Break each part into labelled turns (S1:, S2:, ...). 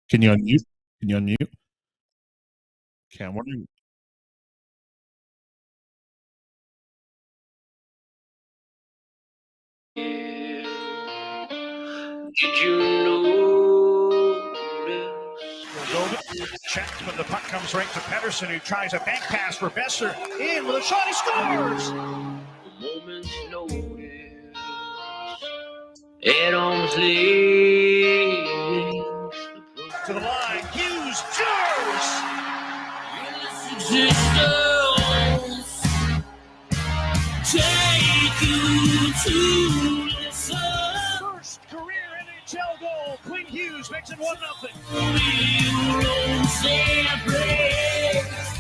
S1: Can you unmute? Can you unmute? Okay, I'm wondering.
S2: Did you know?
S3: Checked, but the puck comes right to Pedersen, who tries a bank pass for Boeser. In with a shot, he scores!
S2: Moment's notice. Adams leads
S3: To the line, Hughes scores!
S2: Existence. Take you to the sun.
S3: First career NHL goal. Quinn Hughes makes it 1-0.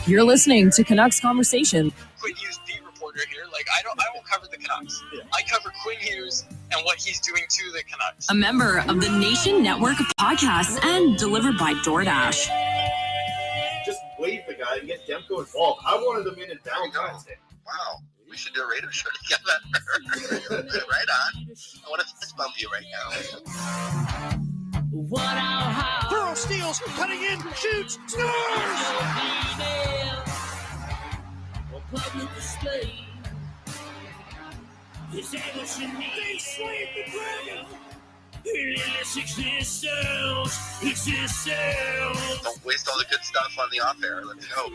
S4: You're listening to Canucks Conversation.
S5: Quinn Hughes beat reporter here. I won't cover the Canucks. I cover Quinn Hughes and what he's doing to the Canucks.
S4: A member of the Nation Network of Podcasts and delivered by DoorDash.
S6: Just wave the guy and get Demko involved. I wanted them in Valentine's Day.
S5: Wow. We should do a radio show together. Right on. I want to fist bump you right now.
S3: Burrow steals, cutting in, shoots, scores!
S2: They slayed the dragon.
S5: Don't waste all the good stuff on the off air. Let's go.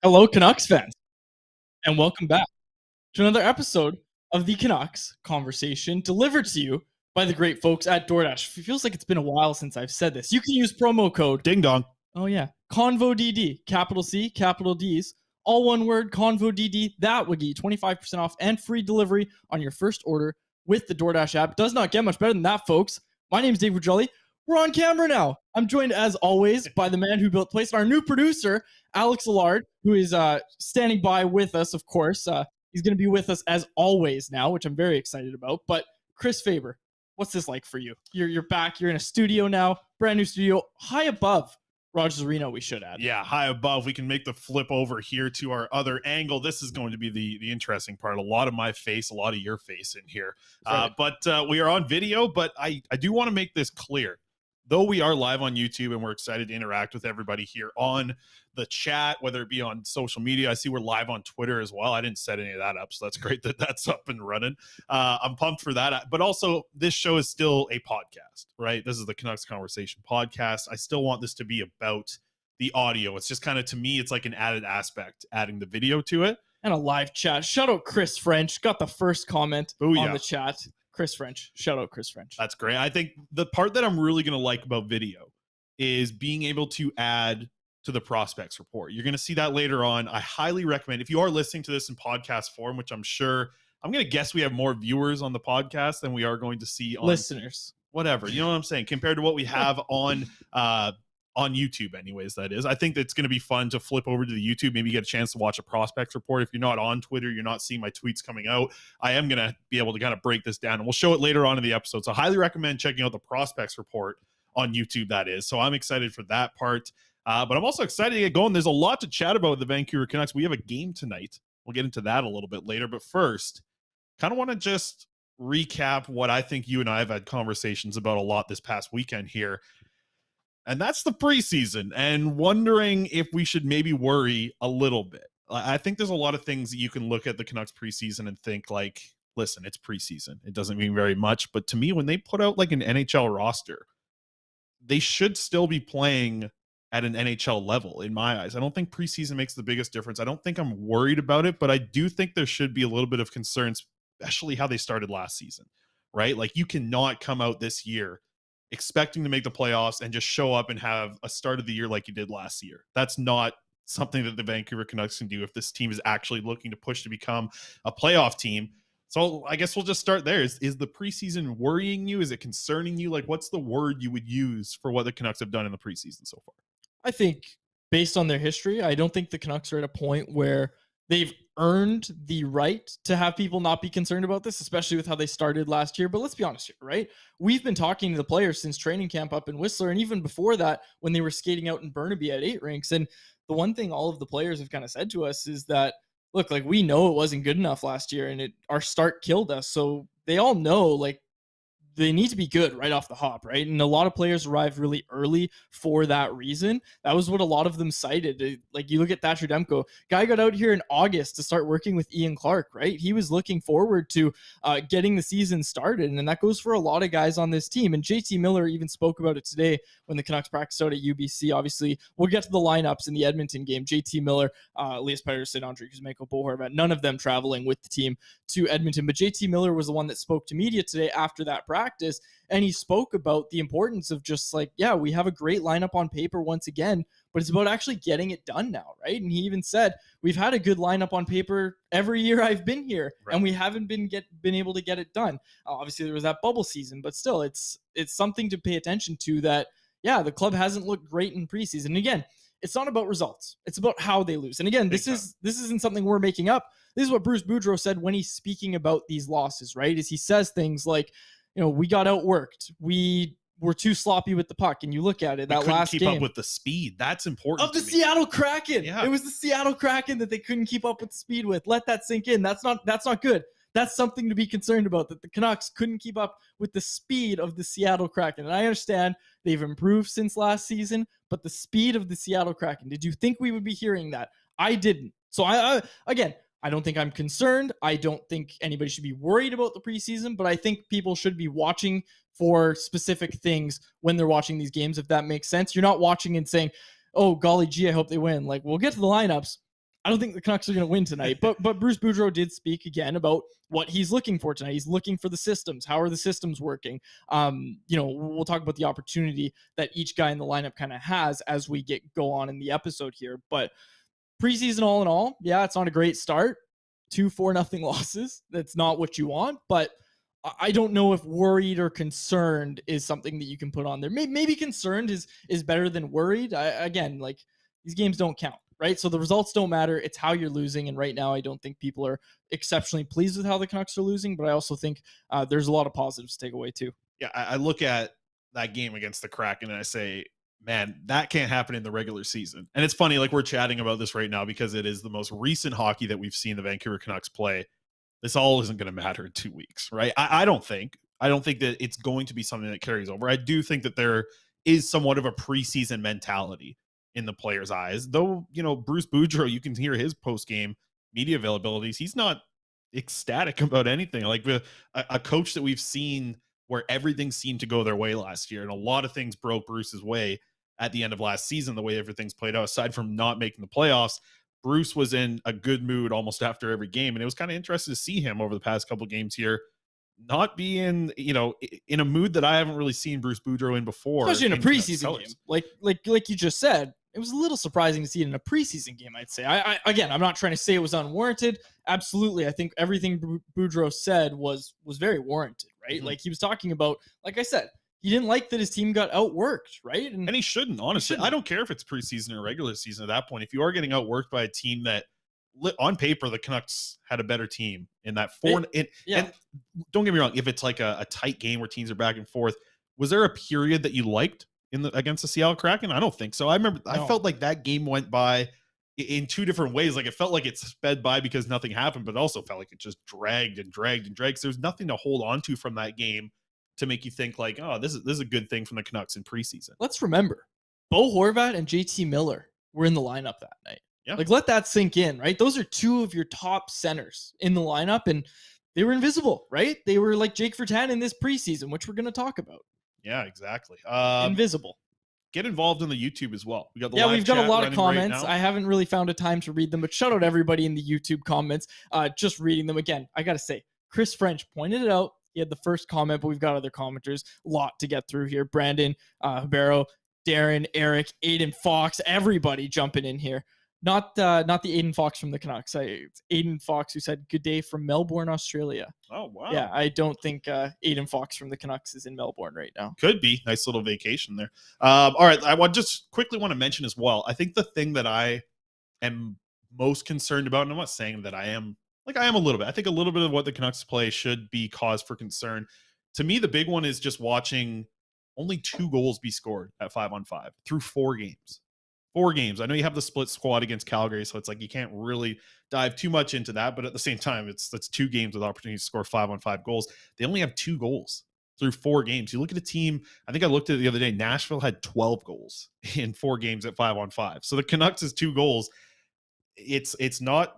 S7: Hello, Canucks fans, and welcome back to another episode of the Canucks Conversation, delivered to you by the great folks at DoorDash. It feels like it's been a while since I've said this. You can use promo code
S1: Ding dong.
S7: Oh yeah, ConvoDD, capital C, capital D's, all one word, ConvoDD. That would get you 25% off and free delivery on your first order with the DoorDash app. Does not get much better than that, folks. My name is David Quadrelli. We're on camera now. I'm joined, as always, by the man who built place, our new producer, Alex Allard, who is standing by with us, of course. He's going to be with us, as always, now, which I'm very excited about. But Chris Faber, what's this like for you? You're back. You're in a studio now, brand new studio, high above Rogers Arena, we should add.
S1: Yeah, high above. We can make the flip over here to our other angle. This is going to be the interesting part. A lot of my face, a lot of your face in here.
S7: Right.
S1: But we are on video, but I do want to make this clear. Though we are live on YouTube and we're excited to interact with everybody here on the chat, whether it be on social media. I see we're live on Twitter as well. I didn't set any of that up, so that's great that that's up and running. I'm pumped for that. But also, this show is still a podcast, right? This is the Canucks Conversation podcast. I still want this to be about the audio. It's just kind of, to me, it's like an added aspect, adding the video to it.
S7: And a live chat. Shout out Chris French. Got the first comment on the chat. Chris French. Shout out Chris French.
S1: That's great. I think the part that I'm really going to like about video is being able to add to the prospects report. You're going to see that later on. I highly recommend, if you are listening to this in podcast form, which I'm going to guess we have more viewers on the podcast than we are going to see on
S7: listeners.
S1: Whatever. You know what I'm saying? Compared to what we have on YouTube anyways, that is. I think that's going to be fun to flip over to the YouTube, maybe get a chance to watch a prospects report. If you're not on Twitter, you're not seeing my tweets coming out, I am going to be able to kind of break this down, and we'll show it later on in the episode. So I highly recommend checking out the prospects report on YouTube, that is. So I'm excited for that part. But I'm also excited to get going. There's a lot to chat about with the Vancouver Canucks. We have a game tonight. We'll get into that a little bit later. But first, kind of want to just recap what I think you and I have had conversations about a lot this past weekend here. And that's the preseason, and wondering if we should maybe worry a little bit. I think there's a lot of things that you can look at the Canucks preseason and think like, listen, it's preseason. It doesn't mean very much. But to me, when they put out like an NHL roster, they should still be playing at an NHL level in my eyes. I don't think preseason makes the biggest difference. I don't think I'm worried about it, but I do think there should be a little bit of concern, especially how they started last season, right? Like, you cannot come out this year expecting to make the playoffs and just show up and have a start of the year like you did last year. That's not something that the Vancouver Canucks can do if this team is actually looking to push to become a playoff team. So I guess we'll just start there. Is the preseason worrying you? Is it concerning you? Like, what's the word you would use for what the Canucks have done in the preseason so far?
S7: I think based on their history, I don't think the Canucks are at a point where they've earned the right to have people not be concerned about this, especially with how they started last year. But let's be honest here, right? We've been talking to the players since training camp up in Whistler, and even before that, when they were skating out in Burnaby at 8 rinks. And the one thing all of the players have kind of said to us is that, look, like, we know it wasn't good enough last year, and our start killed us. So they all know, like, they need to be good right off the hop, right? And a lot of players arrived really early for that reason. That was what a lot of them cited. Like, you look at Thatcher Demko, guy got out here in August to start working with Ian Clark, right? He was looking forward to getting the season started, and that goes for a lot of guys on this team. And JT Miller even spoke about it today when the Canucks practiced out at UBC. Obviously, we'll get to the lineups in the Edmonton game. JT Miller, Elias Pettersson, Andrei Kuzmenko, Bo Horvat, none of them traveling with the team to Edmonton. But JT Miller was the one that spoke to media today after that practice, and he spoke about the importance of just like, yeah, we have a great lineup on paper once again, but it's about actually getting it done now, right? And he even said, we've had a good lineup on paper every year I've been here, right, and we haven't been able to get it done. Obviously, there was that bubble season, but still, it's something to pay attention to that, yeah, the club hasn't looked great in preseason. And again, it's not about results. It's about how they lose. And again, this isn't something we're making up. This is what Bruce Boudreau said when he's speaking about these losses, right? Is he says things like, you know, we got outworked. We were too sloppy with the puck. And you look at it, that last game.
S1: Keep up with the speed. That's important.
S7: Of the Seattle Kraken. Yeah. It was the Seattle Kraken that they couldn't keep up with the speed with. Let that sink in. That's not good. That's something to be concerned about, that the Canucks couldn't keep up with the speed of the Seattle Kraken. And I understand they've improved since last season, but the speed of the Seattle Kraken, did you think we would be hearing that? I didn't. So again, I don't think I'm concerned. I don't think anybody should be worried about the preseason, but I think people should be watching for specific things when they're watching these games, if that makes sense. You're not watching and saying, oh, golly gee, I hope they win. Like, we'll get to the lineups. I don't think the Canucks are going to win tonight, but Bruce Boudreau did speak again about what he's looking for tonight. He's looking for the systems. How are the systems working? We'll talk about the opportunity that each guy in the lineup kind of has as we go on in the episode here. But preseason, all in all, yeah, it's not a great start. 2-4-0 losses. That's not what you want, but I don't know if worried or concerned is something that you can put on there. Maybe concerned is better than worried. Again, like, these games don't count, right? So the results don't matter. It's how you're losing. And right now, I don't think people are exceptionally pleased with how the Canucks are losing, but I also think there's a lot of positives to take away too.
S1: Yeah, I look at that game against the Kraken and I say, man, that can't happen in the regular season. And it's funny, like, we're chatting about this right now because it is the most recent hockey that we've seen the Vancouver Canucks play. This all isn't going to matter in 2 weeks, right? I don't think that it's going to be something that carries over. I do think that there is somewhat of a preseason mentality in the players' eyes, though. You know, Bruce Boudreau, you can hear his post-game media availabilities. He's not ecstatic about anything. Like, a coach that we've seen where everything seemed to go their way last year, and a lot of things broke Bruce's way at the end of last season, the way everything's played out, aside from not making the playoffs. Bruce was in a good mood almost after every game, and it was kind of interesting to see him over the past couple of games here not be in a mood that I haven't really seen Bruce Boudreau in before.
S7: Especially in a preseason game. Like you just said, it was a little surprising to see it in a preseason game, I'd say. Again, I'm not trying to say it was unwarranted. Absolutely. I think everything Boudreau said was very warranted, right? Mm-hmm. Like, he was talking about, like I said, he didn't like that his team got outworked, right? And
S1: he shouldn't, honestly. I don't care if it's preseason or regular season at that point. If you are getting outworked by a team that, on paper, the Canucks had a better team in that and don't get me wrong, if it's like a tight game where teams are back and forth, was there a period that you liked against the Seattle Kraken? I don't think so. I felt like that game went by in two different ways. Like, it felt like it sped by because nothing happened, but it also felt like it just dragged and dragged and dragged. So there's nothing to hold on to from that game to make you think like, oh, this is a good thing from the Canucks in preseason.
S7: Let's remember, Bo Horvat and JT Miller were in the lineup that night.
S1: Yeah.
S7: Like, let that sink in, right? Those are two of your top centers in the lineup, and they were invisible, right? They were like Jake Virtanen in this preseason, which we're going to talk about.
S1: Yeah, exactly.
S7: Invisible.
S1: Get involved in the YouTube as well. We've got
S7: a lot of comments. I haven't really found a time to read them, but shout out everybody in the YouTube comments. Just reading them again. I got to say, Chris French pointed it out. He had the first comment, but we've got other commenters. A lot to get through here. Brandon, Barrow, Darren, Eric, Aiden Fox, everybody jumping in here. Not the Aiden Fox from the Canucks. It's Aiden Fox who said good day from Melbourne, Australia.
S1: Oh, wow.
S7: Yeah, I don't think Aiden Fox from the Canucks is in Melbourne right now.
S1: Could be. Nice little vacation there. All right. I just quickly want to mention as well. I think the thing that I am most concerned about, and I'm not saying that I am a little bit. I think a little bit of what the Canucks play should be cause for concern. To me, the big one is just watching only 2 goals be scored at 5-on-5 through 4 games. 4 games. I know you have the split squad against Calgary, so it's like you can't really dive too much into that. But at the same time, that's 2 games with opportunities to score 5-on-5 goals. They only have 2 goals through 4 games. You look at a team, I think I looked at it the other day, Nashville had 12 goals in 4 games at 5-on-5. So the Canucks is 2 goals. It's not,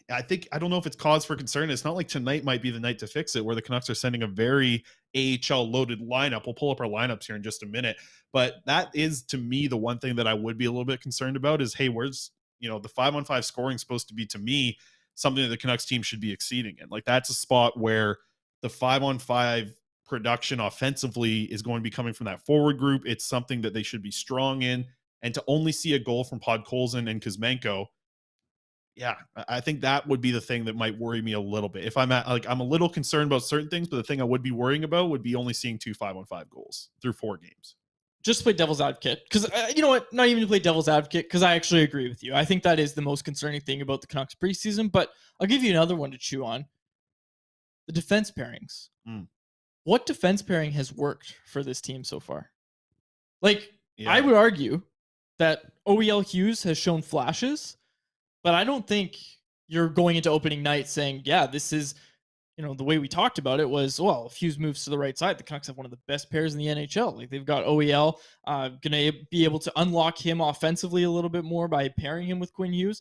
S1: I don't know if it's cause for concern. It's not like tonight might be the night to fix it, where the Canucks are sending a very AHL loaded lineup. We'll pull up our lineups here in just a minute. But that is, to me, the one thing that I would be a little bit concerned about is, hey, where's, the 5-on-5 scoring supposed to be, to me, something that the Canucks team should be exceeding in. Like, that's a spot where the 5-on-5 production offensively is going to be coming from that forward group. It's something that they should be strong in. And to only see a goal from Podkolzin and Kuzmenko, yeah, I think that would be the thing that might worry me a little bit. If I'm I'm a little concerned about certain things, but the thing I would be worrying about would be only seeing 2 5-on-5 goals through 4 games.
S7: Just to play devil's advocate, because you know what? Not even to play devil's advocate, because I actually agree with you. I think that is the most concerning thing about the Canucks preseason. But I'll give you another one to chew on: the defense pairings. What defense pairing has worked for this team so far? I would argue that OEL-Hughes has shown flashes. But I don't think you're going into opening night saying, yeah, this is, the way we talked about it was, well, if Hughes moves to the right side, the Canucks have one of the best pairs in the NHL. Like, they've got OEL, going to be able to unlock him offensively a little bit more by pairing him with Quinn Hughes.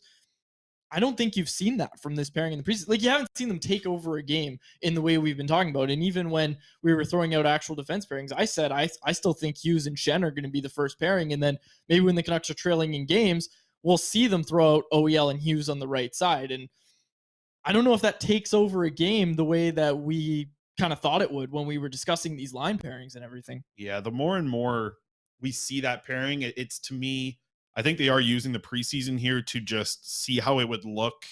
S7: I don't think you've seen that from this pairing in the preseason. Like, you haven't seen them take over a game in the way we've been talking about. And even when we were throwing out actual defense pairings, I said I still think Hughes and Shen are going to be the first pairing. And then maybe when the Canucks are trailing in games, we'll see them throw out OEL and Hughes on the right side. And I don't know if that takes over a game the way that we kind of thought it would when we were discussing these line pairings and everything.
S1: Yeah, the more and more we see that pairing, it's, to me, I think they are using the preseason here to just see how it would look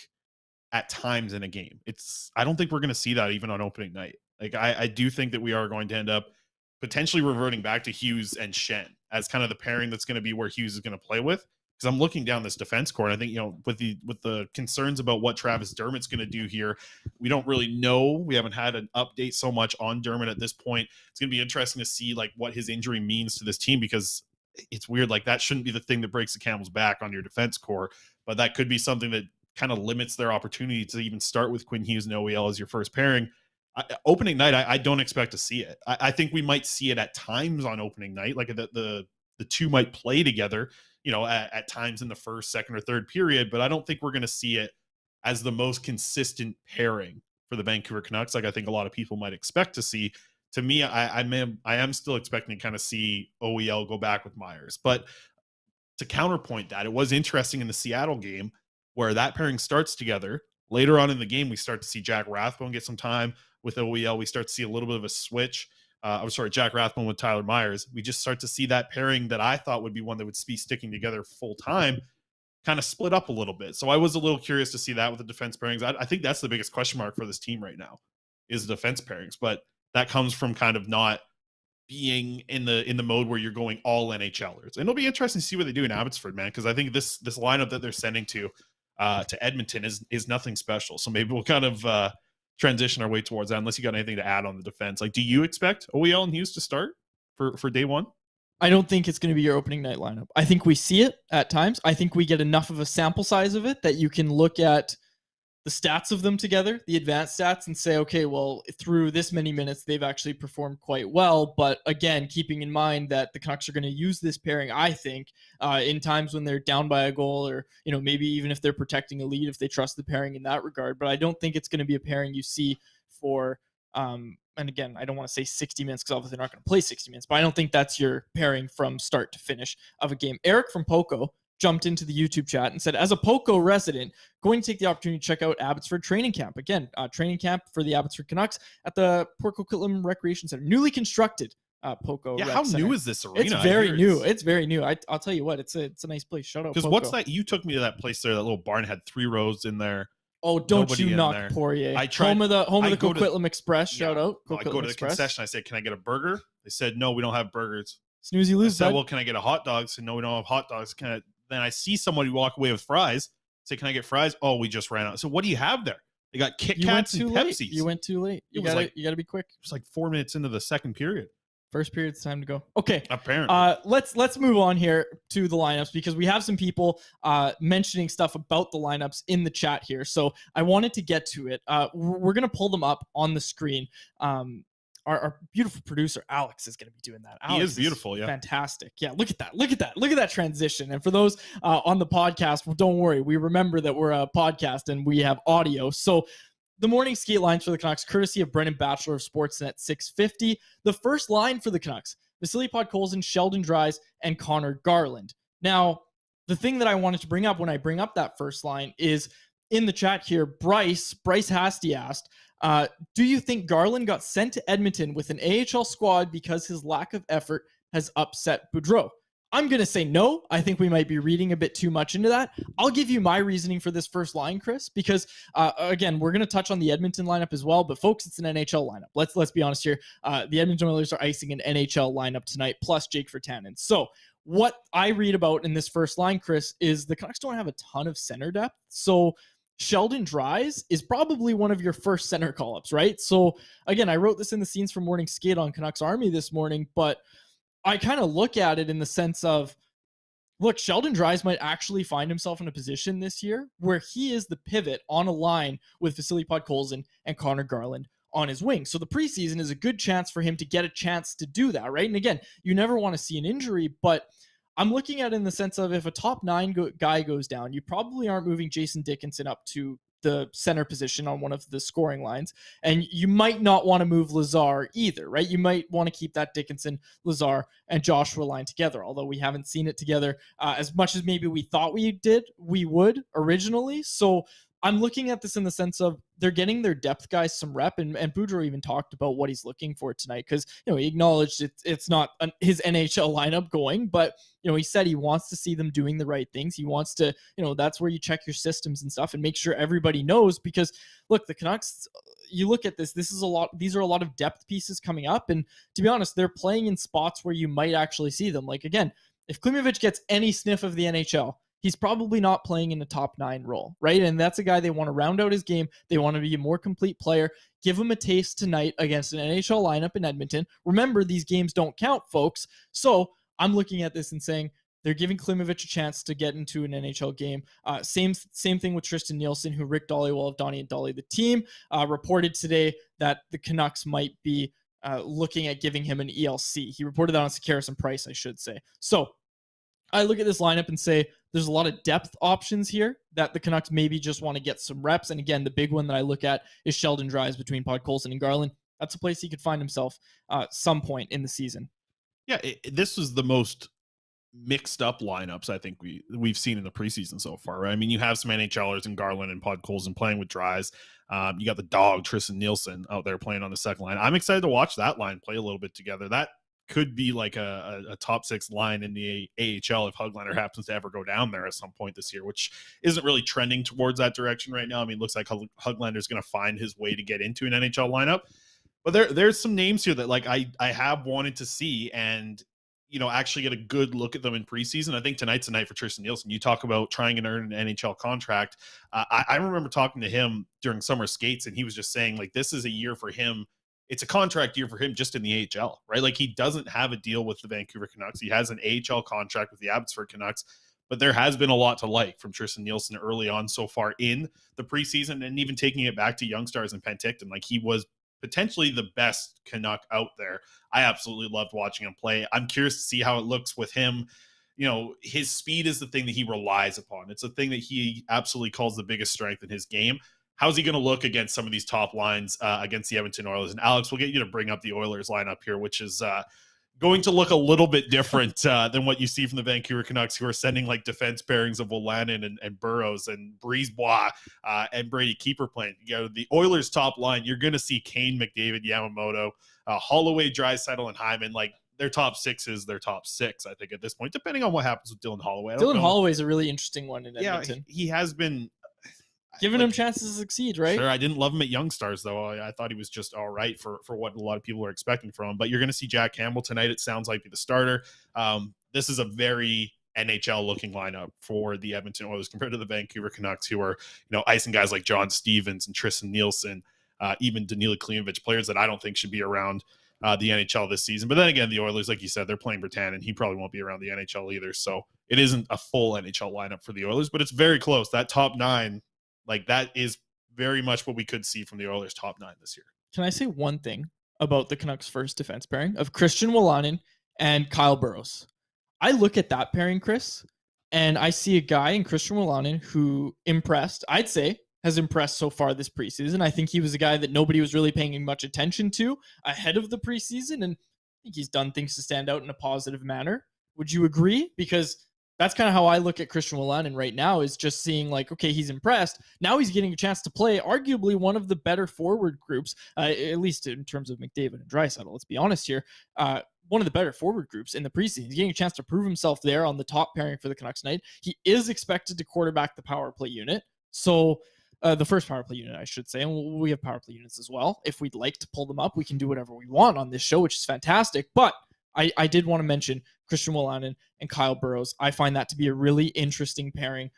S1: at times in a game. I don't think we're going to see that even on opening night. Like, I do think that we are going to end up potentially reverting back to Hughes and Shen as kind of the pairing that's going to be where Hughes is going to play with. Because I'm looking down this defense core, and I think, with the concerns about what Travis Dermott's going to do here, we don't really know. We haven't had an update so much on Dermott at this point. It's going to be interesting to see what his injury means to this team, because it's weird. Like, that shouldn't be the thing that breaks the camel's back on your defense core, but that could be something that kind of limits their opportunity to even start with Quinn Hughes and OEL as your first pairing. Opening night, I don't expect to see it. I think we might see it at times on opening night, like the two might play together, at times in the first, second, or third period, but I don't think we're going to see it as the most consistent pairing for the Vancouver Canucks, like I think a lot of people might expect to see. To me, I am still expecting to kind of see OEL go back with Myers. But to counterpoint that, it was interesting in the Seattle game where that pairing starts together. Later on in the game, we start to see Jack Rathbone get some time with OEL. We start to see a little bit of a switch. Jack Rathbone with Tyler Myers. We just start to see that pairing that I thought would be one that would be sticking together full time kind of split up a little bit. So I was a little curious to see that with the defense pairings. I think that's the biggest question mark for this team right now is the defense pairings, but that comes from kind of not being in the mode where you're going all NHLers. And it'll be interesting to see what they do in Abbotsford, man, because I think this lineup that they're sending to Edmonton is nothing special. So maybe we'll kind of transition our way towards that, unless you got anything to add on the defense. Like, do you expect OEL and Hughes to start for day one?
S7: I don't think it's going to be your opening night lineup. I think we see it at times. I think we get enough of a sample size of it that you can look at the stats of them together, the advanced stats, and say, okay, well, through this many minutes, they've actually performed quite well. But again, keeping in mind that the Canucks are going to use this pairing, I think, in times when they're down by a goal, or, maybe even if they're protecting a lead, if they trust the pairing in that regard. But I don't think it's going to be a pairing you see for, and again, I don't want to say 60 minutes because obviously they're not going to play 60 minutes, but I don't think that's your pairing from start to finish of a game. Eric from Poco jumped into the YouTube chat and said, as a Poco resident, going to take the opportunity to check out Abbotsford training camp. Again, training camp for the Abbotsford Canucks at the Port Coquitlam Recreation Center, newly constructed Poco.
S1: Yeah,
S7: Rec
S1: how
S7: Center.
S1: new is this arena?
S7: It's
S1: I
S7: very
S1: hear
S7: new. It's very new. I'll tell you what, it's a nice place. Shout out
S1: Because
S7: Poco.
S1: what's that? You took me to that place there. That little barn had 3 rows in there.
S7: Oh, don't
S1: Nobody
S7: you
S1: in
S7: knock
S1: there.
S7: Poirier.
S1: I tried-
S7: home of the
S1: I go to-
S7: Coquitlam Express. Shout out.
S1: Well, I
S7: Coquitlam
S1: go to the
S7: Express.
S1: concession. I said, "Can I get a burger?" They said, "No, we don't have burgers."
S7: Snooze, you
S1: I
S7: lose,
S1: said,
S7: bud.
S1: "Well, can I get a hot dog?" I said, "No, we don't have hot dogs." Then I see somebody walk away with fries. I say, "Can I get fries?" "Oh, we just ran out." So what do you have there? They got Kit
S7: You went
S1: Kats
S7: too
S1: and
S7: late.
S1: Pepsis.
S7: You went too late.
S1: It was
S7: You gotta be quick.
S1: It was like 4 minutes into the second period.
S7: First period's time to go. Okay.
S1: Apparently.
S7: Let's move on here to the lineups because we have some people mentioning stuff about the lineups in the chat here. So I wanted to get to it. We're gonna pull them up on the screen. Our beautiful producer Alex is going to be doing that. Alex
S1: He is beautiful, yeah.
S7: Fantastic. Yeah, look at that. Look at that transition. And for those on the podcast, well, don't worry. We remember that we're a podcast and we have audio. So the morning skate lines for the Canucks, courtesy of Brendan Batchelor of Sportsnet 650. The first line for the Canucks, Vasily Podkolzin, Sheldon Dries, and Connor Garland. Now, the thing that I wanted to bring up when I bring up that first line is in the chat here, Bryce Hasty asked, do you think Garland got sent to Edmonton with an AHL squad because his lack of effort has upset Boudreau? I'm going to say no. I think we might be reading a bit too much into that. I'll give you my reasoning for this first line, Chris, because again, we're going to touch on the Edmonton lineup as well, but folks, it's an NHL lineup. Let's be honest here. The Edmonton Oilers are icing an NHL lineup tonight, plus Jake Virtanen. So what I read about in this first line, Chris, is the Canucks don't have a ton of center depth. So Sheldon Dries is probably one of your first center call-ups, right? So again, I wrote this in the scenes from Morning Skate on Canucks Army this morning, but I kind of look at it in the sense of, look, Sheldon Dries might actually find himself in a position this year where he is the pivot on a line with Vasily Podkolzin and Connor Garland on his wing. So the preseason is a good chance for him to get a chance to do that, right? And again, you never want to see an injury, but I'm looking at it in the sense of if a top 9 guy goes down, you probably aren't moving Jason Dickinson up to the center position on one of the scoring lines. And you might not want to move Lazar either, right? You might want to keep that Dickinson, Lazar, and Joshua line together, although we haven't seen it together as much as maybe we thought we would originally. So I'm looking at this in the sense of they're getting their depth guys some rep, and Boudreau even talked about what he's looking for tonight because, he acknowledged it's not his NHL lineup going, but, he said he wants to see them doing the right things. He wants to, that's where you check your systems and stuff and make sure everybody knows because, look, the Canucks, you look at this is a lot. These are a lot of depth pieces coming up, and to be honest, they're playing in spots where you might actually see them. Like, again, if Klimovich gets any sniff of the NHL, he's probably not playing in a top 9 role, right? And that's a guy they want to round out his game. They want to be a more complete player. Give him a taste tonight against an NHL lineup in Edmonton. Remember, these games don't count, folks. So I'm looking at this and saying they're giving Klimovich a chance to get into an NHL game. Same thing with Tristan Nielsen, who Rick Dollywall of Donnie and Dolly, the team, reported today that the Canucks might be looking at giving him an ELC. He reported that on Sakaris and Price, I should say. So I look at this lineup and say there's a lot of depth options here that the Canucks maybe just want to get some reps. And again, the big one that I look at is Sheldon Dries between Podkolzin and Garland. That's a place he could find himself some point in the season.
S1: Yeah, this was the most mixed up lineups I think we've seen in the preseason so far, right? I mean, you have some NHLers in Garland and Podkolzin playing with Dries. You got the dog Tristan Nielsen out there playing on the second line. I'm excited to watch that line play a little bit together. That could be like a top 6 line in the AHL if Höglander happens to ever go down there at some point this year, which isn't really trending towards that direction right now. I mean, it looks like Höglander's going to find his way to get into an NHL lineup. But there's some names here that like I have wanted to see and actually get a good look at them in preseason. I think tonight's a night for Tristan Nielsen. You talk about trying and earn an NHL contract. I remember talking to him during summer skates, and he was just saying like this is a year for him. It's a contract year for him just in the AHL, right? Like he doesn't have a deal with the Vancouver Canucks. He has an AHL contract with the Abbotsford Canucks, but there has been a lot to like from Tristan Nielsen early on so far in the preseason, and even taking it back to Young Stars and Penticton. Like he was potentially the best Canuck out there. I absolutely loved watching him play. I'm curious to see how it looks with him. His speed is the thing that he relies upon. It's the thing that he absolutely calls the biggest strength in his game. How's he going to look against some of these top lines against the Edmonton Oilers? And Alex, we'll get you to bring up the Oilers lineup here, which is going to look a little bit different than what you see from the Vancouver Canucks, who are sending like defense pairings of Wolanin and Burrows and Brisebois and Brady Keeper playing. You know, the Oilers' top line, you're going to see Kane, McDavid, Yamamoto, Holloway, Draisaitl, and Hyman. Like, their top six is their top six, I think, at this point, depending on what happens with Dylan Holloway.
S7: Dylan Holloway is a really interesting one in Edmonton.
S1: Yeah, he has been
S7: giving him chances to succeed, right?
S1: Sure, I didn't love him at Young Stars, though. I thought he was just all right for what a lot of people are expecting from him. But you're going to see Jack Campbell tonight. It sounds like be the starter. This is a very NHL-looking lineup for the Edmonton Oilers compared to the Vancouver Canucks, who are, icing guys like John Stevens and Tristan Nielsen, even Danila Klimovich, players that I don't think should be around the NHL this season. But then again, the Oilers, like you said, they're playing Bertan, and he probably won't be around the NHL either. So it isn't a full NHL lineup for the Oilers, but it's very close. That top nine, like, that is very much what we could see from the Oilers' top nine this year.
S7: Can I say one thing about the Canucks' first defense pairing of Christian Wolanin and Kyle Burrows? I look at that pairing, Chris, and I see a guy in Christian Wolanin who impressed, I'd say, has impressed so far this preseason. I think he was a guy that nobody was really paying much attention to ahead of the preseason, and I think he's done things to stand out in a positive manner. Would you agree? Because that's kind of how I look at Christian Wolanin right now, is just seeing like, okay, he's impressed. Now he's getting a chance to play arguably one of the better forward groups, at least in terms of McDavid and Draisaitl. Let's be honest here. One of the better forward groups in the preseason. He's getting a chance to prove himself there on the top pairing for the Canucks tonight. He is expected to quarterback the power play unit. So the first power play unit, I should say. And we have power play units as well. If we'd like to pull them up, we can do whatever we want on this show, which is fantastic. But I did want to mention Christian Wolanin and Kyle Burrows. I find that to be a really interesting pairing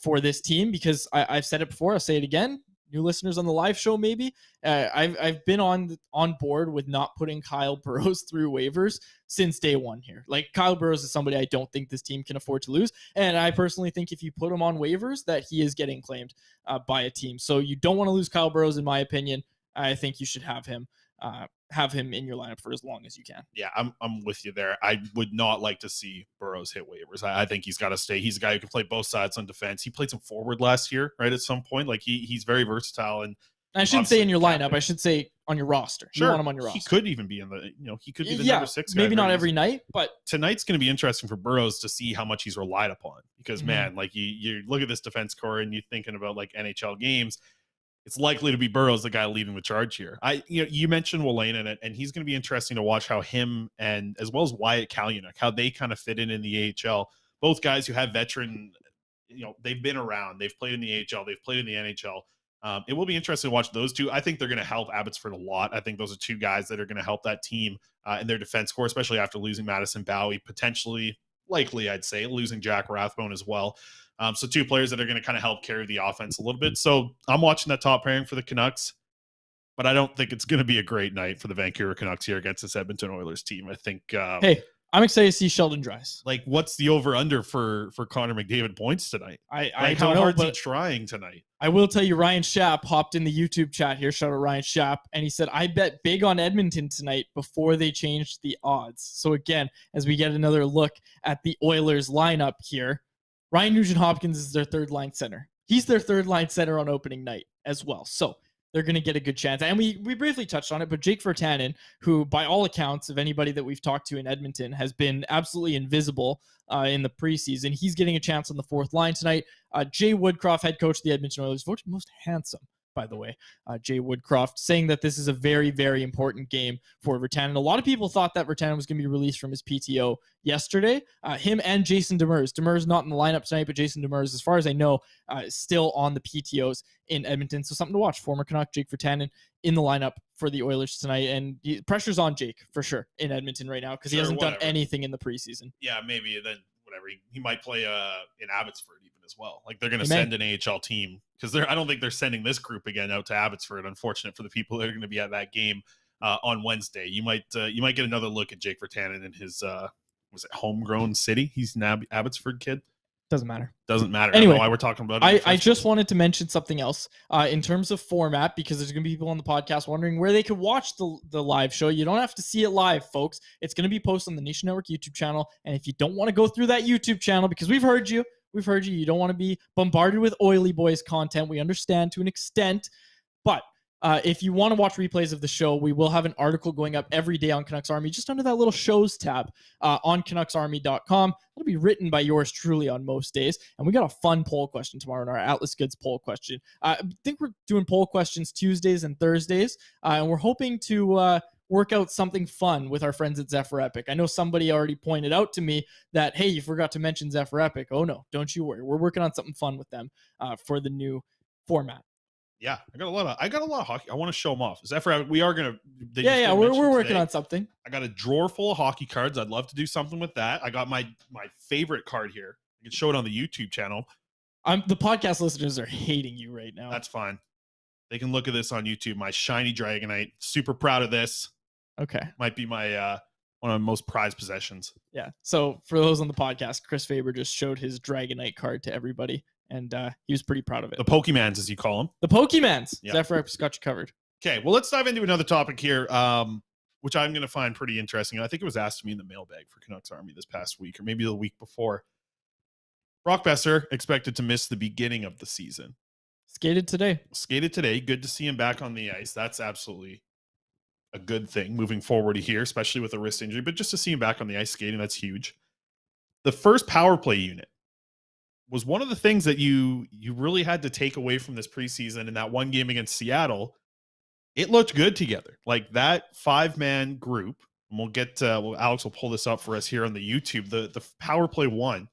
S7: for this team, because I've said it before. I'll say it again. New listeners on the live show, maybe. I've been on board with not putting Kyle Burrows through waivers since day one here. Like, Kyle Burrows is somebody I don't think this team can afford to lose. And I personally think if you put him on waivers, that he is getting claimed by a team. So you don't want to lose Kyle Burrows, in my opinion. I think you should have him in your lineup for as long as you can.
S1: Yeah, I'm with you there. I would not like to see Burrows hit waivers. I think he's got to stay. He's a guy who can play both sides on defense. He played some forward last year, right? At some point, like he's very versatile. And
S7: I shouldn't say in your lineup. I should say on your roster.
S1: Sure,
S7: you want him on your roster.
S1: He could even be in the, he could be the number 6 guy.
S7: Maybe not every night, but
S1: tonight's going to be interesting for Burrows to see how much he's relied upon. Because man, like you look at this defense core and you're thinking about like NHL games. It's likely to be Burrows, the guy leading the charge here. You mentioned Wolanin, and he's going to be interesting to watch how him and as well as Wyatt Kalynuk, how they kind of fit in the AHL. Both guys who have veteran, they've been around, they've played in the AHL, they've played in the NHL. It will be interesting to watch those two. I think they're going to help Abbotsford a lot. I think those are two guys that are going to help that team in their defense core, especially after losing Madison Bowie, likely, I'd say, losing Jack Rathbone as well. So two players that are going to kind of help carry the offense a little bit. So I'm watching that top pairing for the Canucks, but I don't think it's going to be a great night for the Vancouver Canucks here against this Edmonton Oilers team. I think.
S7: Hey, I'm excited to see Sheldon Dries.
S1: Like, what's the over/under for Connor McDavid points tonight?
S7: I
S1: how
S7: don't know,
S1: hard's he trying tonight?
S7: I will tell you, Ryan Schapp hopped in the YouTube chat here. Shout out Ryan Schapp, and he said, "I bet big on Edmonton tonight before they changed the odds." So again, as we get another look at the Oilers lineup here. Ryan Nugent-Hopkins is their third-line center. He's their third-line center on opening night as well. So they're going to get a good chance. And we briefly touched on it, but Jake Virtanen, who by all accounts of anybody that we've talked to in Edmonton has been absolutely invisible in the preseason. He's getting a chance on the fourth line tonight. Jay Woodcroft, head coach of the Edmonton Oilers, voted most handsome, by the way, Jay Woodcroft, saying that this is a very, very important game for Virtanen. A lot of people thought that Virtanen was going to be released from his PTO yesterday. Him and Jason Demers. Demers not in the lineup tonight, but Jason Demers, as far as I know, is still on the PTOs in Edmonton. So something to watch. Former Canuck Jake Virtanen in the lineup for the Oilers tonight. And pressure's on Jake, for sure, in Edmonton right now, because he hasn't done anything in the preseason.
S1: Yeah, maybe then whatever. He might play in Abbotsford even as well. Like, they're going to send an AHL team, because I don't think they're sending this group again out to Abbotsford. Unfortunate for the people that are going to be at that game on Wednesday. You might get another look at Jake Virtanen in his was it homegrown city? He's an Abbotsford kid.
S7: Doesn't matter.
S1: Anyway, I don't know why we're talking about it.
S7: I just wanted to mention something else in terms of format, because there's going to be people on the podcast wondering where they could watch the live show. You don't have to see it live, folks. It's going to be posted on the Nation Network YouTube channel. And if you don't want to go through that YouTube channel, because we've heard you, you don't want to be bombarded with Oily Boys content. We understand to an extent, but If you want to watch replays of the show, we will have an article going up every day on Canucks Army, just under that little shows tab on CanucksArmy.com. It'll be written by yours truly on most days. And we got a fun poll question tomorrow in our Atlas Goods poll question. I think we're doing poll questions Tuesdays and Thursdays, and we're hoping to work out something fun with our friends at Zephyr Epic. I know somebody already pointed out to me that, hey, you forgot to mention Zephyr Epic. Oh, no, don't you worry. We're working on something fun with them for the new format.
S1: Yeah, I got a lot of hockey. I want to show them off. Zephyr, we are gonna.
S7: We're working on something.
S1: I got a drawer full of hockey cards. I'd love to do something with that. I got my favorite card here. I can show it on the YouTube channel.
S7: The podcast listeners are hating you right now.
S1: That's fine. They can look at this on YouTube. My shiny Dragonite. Super proud of this.
S7: Okay.
S1: Might be my one of my most prized possessions.
S7: Yeah. So for those on the podcast, Chris Faber just showed his Dragonite card to everybody. And he was pretty proud of it.
S1: The Pokemans, as you call them.
S7: The Pokemans.
S1: Yeah.
S7: Zephyr Epic's got you covered.
S1: Okay, well, let's dive into another topic here, which I'm going to find pretty interesting. I think it was asked to me in the mailbag for Canucks Army this past week, or maybe the week before. Brock Boeser expected to miss the beginning of the season.
S7: Skated today.
S1: Good to see him back on the ice. That's absolutely a good thing moving forward here, especially with a wrist injury. But just to see him back on the ice skating, that's huge. The first power play unit was one of the things that you really had to take away from this preseason in that one game against Seattle. It looked good together. Like that 5-man group, and we'll get Alex will pull this up for us here on the YouTube. The power play one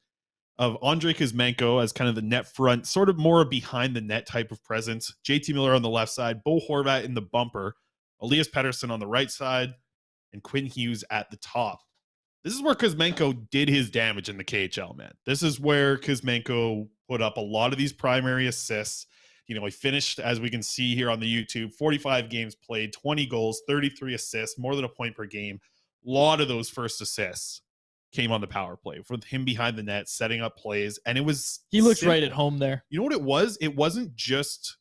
S1: of Andrei Kuzmenko as kind of the net front, sort of more behind the net type of presence. JT Miller on the left side, Bo Horvat in the bumper, Elias Pettersson on the right side, and Quinn Hughes at the top. This is where Kuzmenko did his damage in the KHL, man. This is where Kuzmenko put up a lot of these primary assists. You know, he finished, as we can see here on the YouTube, 45 games played, 20 goals, 33 assists, more than a point per game. A lot of those first assists came on the power play with him behind the net, setting up plays. And it was...
S7: He looked right at home there.
S1: You know what it was? It wasn't just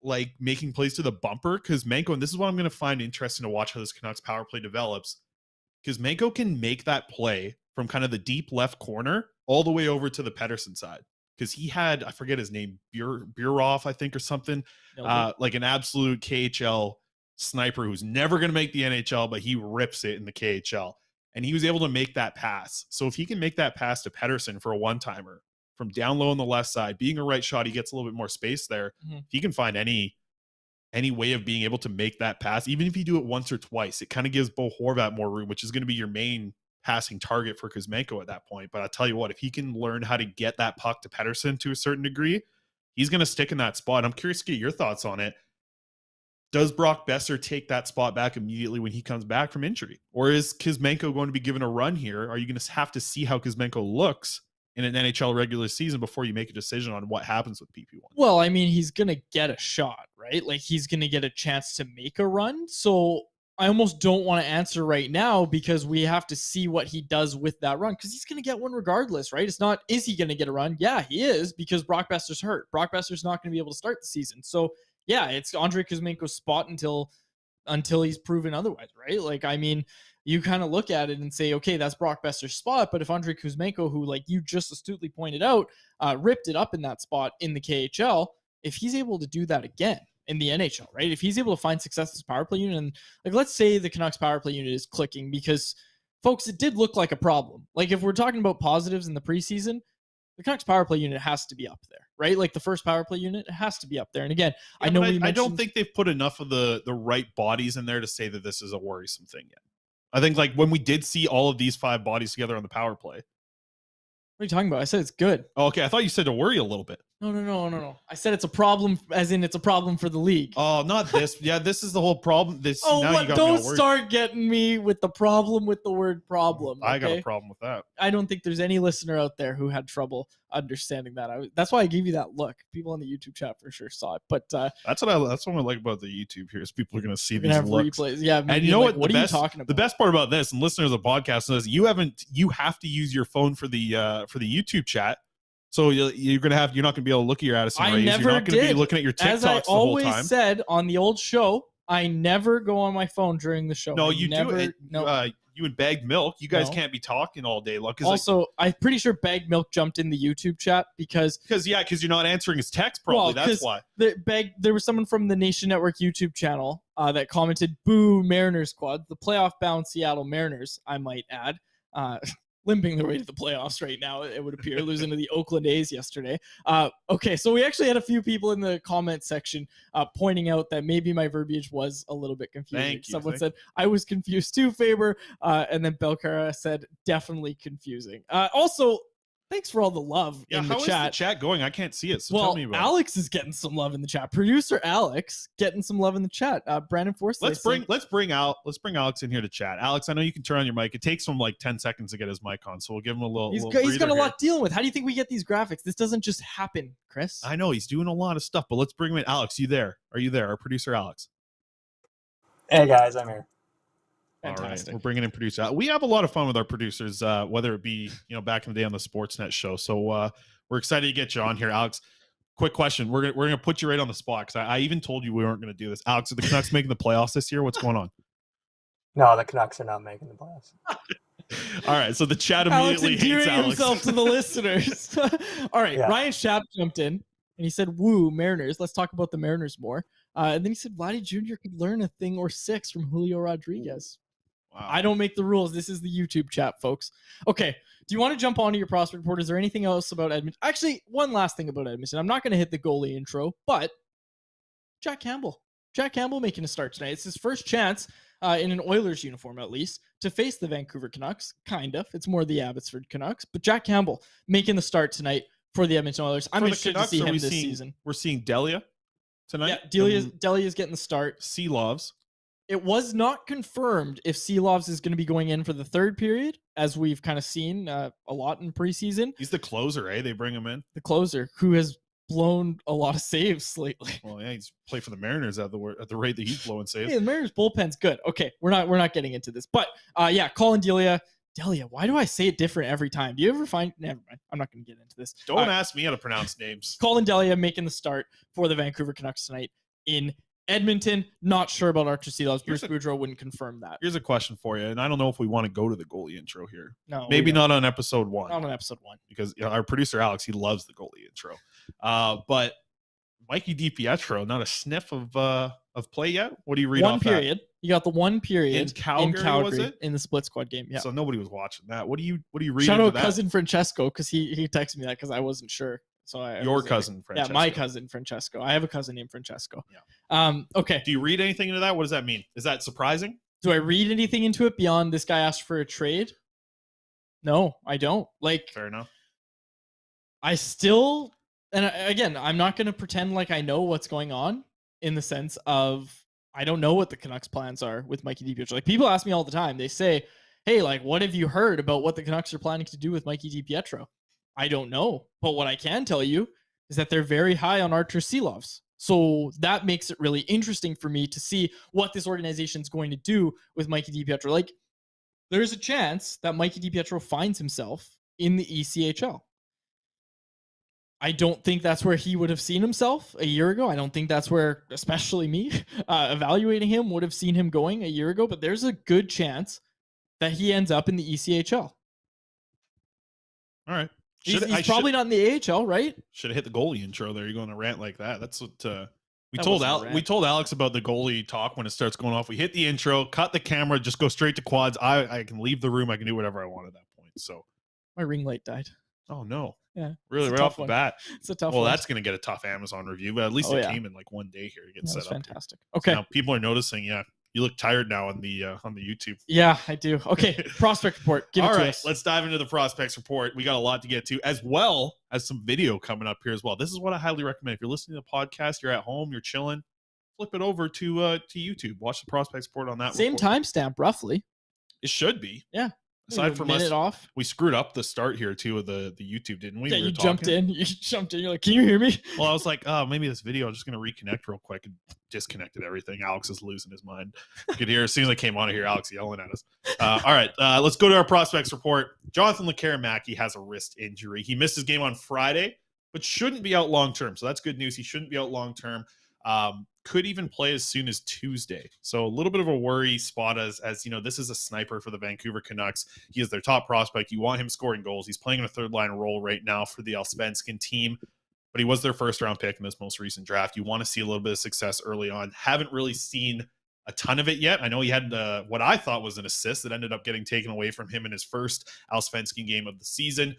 S1: like making plays to the bumper. Kuzmenko, and this is what I'm going to find interesting to watch how this Canucks power play develops, Kuzmenko can make that play from kind of the deep left corner all the way over to the Pettersson side. Because he had, I forget his name, Burov, I think, or something, like an absolute KHL sniper who's never going to make the NHL, but he rips it in the KHL. And he was able to make that pass. So if he can make that pass to Pettersson for a one-timer from down low on the left side, being a right shot, he gets a little bit more space there.
S7: Mm-hmm.
S1: If he can find any way of being able to make that pass, even if you do it once or twice, it kind of gives Bo Horvat more room, which is going to be your main passing target for Kuzmenko at that point. But I'll tell you what, if he can learn how to get that puck to Pettersson to a certain degree, he's going to stick in that spot. I'm curious to get your thoughts on it. Does Brock Boeser take that spot back immediately when he comes back from injury? Or is Kuzmenko going to be given a run here? Are you going to have to see how Kuzmenko looks in an NHL regular season before you make a decision on what happens with PP1?
S7: Well, I mean, he's going to get a shot, right? Like, he's going to get a chance to make a run. So I almost don't want to answer right now because we have to see what he does with that run, because he's going to get one regardless, right? It's not, is he going to get a run? Yeah, he is, because Brock Boeser's hurt. Brock Boeser's not going to be able to start the season. So, yeah, it's Andrei Kuzmenko's spot until he's proven otherwise, right? Like, I mean, you kind of look at it and say, okay, that's Brock Boeser's spot. But if Andrei Kuzmenko, who, like you just astutely pointed out, ripped it up in that spot in the KHL, if he's able to do that again in the NHL, right? If he's able to find success as power play unit, and like, let's say the Canucks power play unit is clicking, because folks, it did look like a problem. Like, if we're talking about positives in the preseason, the Canucks power play unit has to be up there, right? Like, the first power play unit has to be up there. And again,
S1: yeah, I don't think they've put enough of the right bodies in there to say that this is a worrisome thing yet. I think, like, when we did see all of these 5 bodies together on the power play.
S7: What are you talking about? I said it's good.
S1: Oh, okay. I thought you said to worry a little bit.
S7: No. I said it's a problem, as in it's a problem for the league.
S1: Oh, not this. Yeah, this is the whole problem. This.
S7: Oh,
S1: now
S7: what? Don't start getting me with the problem with the word problem. Okay?
S1: I got a problem with that.
S7: I don't think there's any listener out there who had trouble understanding that. That's why I gave you that look. People on the YouTube chat for sure saw it. But
S1: that's what I like about the YouTube here is people are going to see these looks.
S7: Replays. Yeah,
S1: and you know
S7: like,
S1: what?
S7: What are you talking about?
S1: The best part about this, and listeners of the podcast knows, you have to use your phone for the YouTube chat. So you're not going to be able to look at your Addison Rays. You're not going to be looking at your TikToks the whole time.
S7: As I always said on the old show, I never go on my phone during the show.
S1: No, you do.
S7: No,
S1: You and Bagged Milk. You guys
S7: No.
S1: can't be talking all day long.
S7: Also, I'm pretty sure Bagged Milk jumped in the YouTube chat because
S1: you're not answering his text. Probably that's why.
S7: There was someone from the Nation Network YouTube channel that commented, "Boo Mariners squad, the playoff-bound Seattle Mariners." I might add, limping their way to the playoffs right now. It would appear losing to the Oakland A's yesterday. Okay, so we actually had a few people in the comment section pointing out that maybe my verbiage was a little bit confusing.
S1: Thank you.
S7: Someone said I was confused too, Faber, and then Belcara said definitely confusing. Also, thanks for all the love in the
S1: how is
S7: chat.
S1: the chat going? I can't see it. So
S7: Well,
S1: tell me about it.
S7: Alex is getting some love in the chat. Producer Alex getting some love in the chat. Brandon Forsyth.
S1: Let's bring Alex in here to chat. Alex, I know you can turn on your mic. It takes him like 10 seconds to get his mic on, so we'll give him a little.
S7: He's
S1: breather
S7: got a
S1: here.
S7: lot dealing with. How do you think we get these graphics? This doesn't just happen, Chris.
S1: I know he's doing a lot of stuff, but let's bring him in. Alex, you there? Are you there? Our producer Alex.
S8: Hey guys, I'm here.
S7: Fantastic.
S1: All right, we're bringing in producer. We have a lot of fun with our producers, whether it be back in the day on the Sportsnet show. So we're excited to get you on here, Alex. Quick question: We're gonna put you right on the spot because I even told you we weren't gonna do this. Alex, are the Canucks making the playoffs this year? What's going on?
S8: No, the Canucks are not making the playoffs.
S1: All right, so the chat
S7: Alex
S1: immediately hates
S7: endearing
S1: Alex.
S7: himself to the listeners. All right,
S8: Yeah.
S7: Ryan Schapp jumped in and he said, "Woo, Mariners. Let's talk about the Mariners more." And then he said, "Vladdy Jr. could learn a thing or six from Julio Rodriguez."
S1: Wow.
S7: I don't make the rules. This is the YouTube chat, folks. Okay. Do you want to jump onto your prospect report? Is there anything else about Edmonton? Actually, one last thing about Edmonton. I'm not going to hit the goalie intro, but Jack Campbell. Jack Campbell making a start tonight. It's his first chance in an Oilers uniform, at least, to face the Vancouver Canucks. Kind of. It's more the Abbotsford Canucks. But Jack Campbell making the start tonight for the Edmonton Oilers. I'm
S1: For the
S7: interested to
S1: Canucks,
S7: see
S1: are
S7: him
S1: we
S7: this
S1: seeing-
S7: season.
S1: We're seeing Delia tonight.
S7: Yeah, Delia's getting the start.
S1: Sea Loves.
S7: It was not confirmed if Seelovs is going to be going in for the third period, as we've kind of seen a lot in preseason.
S1: He's the closer, eh? They bring him in.
S7: The closer, who has blown a lot of saves lately.
S1: Well, yeah, he's played for the Mariners at the rate that he's blowing saves.
S7: Hey, the Mariners bullpen's good. Okay, we're not getting into this, but yeah, Colin Delia. Why do I say it different every time? Do you ever find? Never mind. I'm not going to get into this.
S1: Don't
S7: All right,
S1: ask me how to pronounce names.
S7: Colin Delia making the start for the Vancouver Canucks tonight in Edmonton. Not sure about Archer Seelovs. Bruce Boudreau wouldn't confirm that.
S1: Here's a question for you, and I don't know if we want to go to the goalie intro here.
S7: No,
S1: Maybe
S7: we don't.
S1: not on episode one.
S7: Not on episode 1.
S1: Because our producer Alex, he loves the goalie intro. But Mikey DiPietro, not a sniff of play yet. What do you read
S7: One
S1: off
S7: period. You got the one period
S1: In Calgary, was it?
S7: in the split squad game.
S1: that?
S7: Yeah.
S1: So nobody was watching that. What do you read
S7: Shout
S1: into
S7: out
S1: that?
S7: cousin Francesco because he texted me that because I wasn't sure. So
S1: Your
S7: was like,
S1: cousin, Francesco.
S7: Yeah, my cousin Francesco. I have a cousin named Francesco.
S1: Yeah.
S7: Okay.
S1: Do you read anything into that? What does that mean? Is that surprising?
S7: Do I read anything into it beyond this guy asked for a trade? No, I don't. Like,
S1: Fair enough.
S7: I still, again, I'm not going to pretend like I know what's going on in the sense of I don't know what the Canucks plans are with Mikey DiPietro. Like, people ask me all the time. They say, "Hey, like, what have you heard about what the Canucks are planning to do with Mikey DiPietro?" I don't know. But what I can tell you is that they're very high on Archer Seelovs. So that makes it really interesting for me to see what this organization is going to do with Mikey DiPietro. Like, there's a chance that Mikey DiPietro finds himself in the ECHL. I don't think that's where he would have seen himself a year ago. I don't think that's where, especially me, evaluating him, would have seen him going a year ago. But there's a good chance that he ends up in the ECHL.
S1: All right.
S7: He's probably not in the AHL, right?
S1: Should have hit the goalie intro there. You're going to rant like that. That's what we
S7: That
S1: told
S7: wasn't a rant.
S1: We told Alex about the goalie talk when it starts going off. We hit the intro, cut the camera, just go straight to quads. I can leave the room. I can do whatever I want at that point. So,
S7: My ring light died.
S1: oh no.
S7: Yeah.
S1: Really,
S7: it's a
S1: right
S7: tough
S1: off the
S7: one.
S1: bat.
S7: It's a tough
S1: Well,
S7: one.
S1: that's going to get a tough Amazon review, but at least
S7: Oh,
S1: it
S7: yeah.
S1: came in like one day here to get
S7: That
S1: set
S7: was
S1: up.
S7: fantastic. Okay.
S1: Now, people are noticing. Yeah, you look tired now on the YouTube.
S7: Yeah, I do. Okay. Prospect report. Give it
S1: All
S7: to
S1: right,
S7: us.
S1: let's dive into the prospects report. We got a lot to get to, as well as some video coming up here as well. This is what I highly recommend. If you're listening to the podcast, you're at home, you're chilling, flip it over to YouTube. Watch the prospects report on that.
S7: Same
S1: report.
S7: timestamp, roughly.
S1: It should be.
S7: Yeah.
S1: Aside from us,
S7: minute off.
S1: we screwed up the start here too of the YouTube, didn't we?
S7: Yeah,
S1: We were
S7: you jumped
S1: talking.
S7: in. You jumped in. You're like, can you hear me?
S1: Well, I was like, oh, maybe this video, I'm just going to reconnect real quick, and disconnected everything. Alex is losing his mind. You could hear, as soon as I came on here, Alex yelling at us. All right, let's go to our prospects report. Jonathan Lecaramaki has a wrist injury. He missed his game on Friday, but shouldn't be out long-term. So that's good news. He shouldn't be out long-term. Could even play as soon as Tuesday. So a little bit of a worry spot as you know, this is a sniper for the Vancouver Canucks. He is their top prospect. You want him scoring goals. He's playing in a third line role right now for the Allsvenskan team, but he was their first round pick in this most recent draft. You want to see a little bit of success early on. Haven't really seen a ton of it yet. I know he had what I thought was an assist that ended up getting taken away from him in his first Allsvenskan game of the season.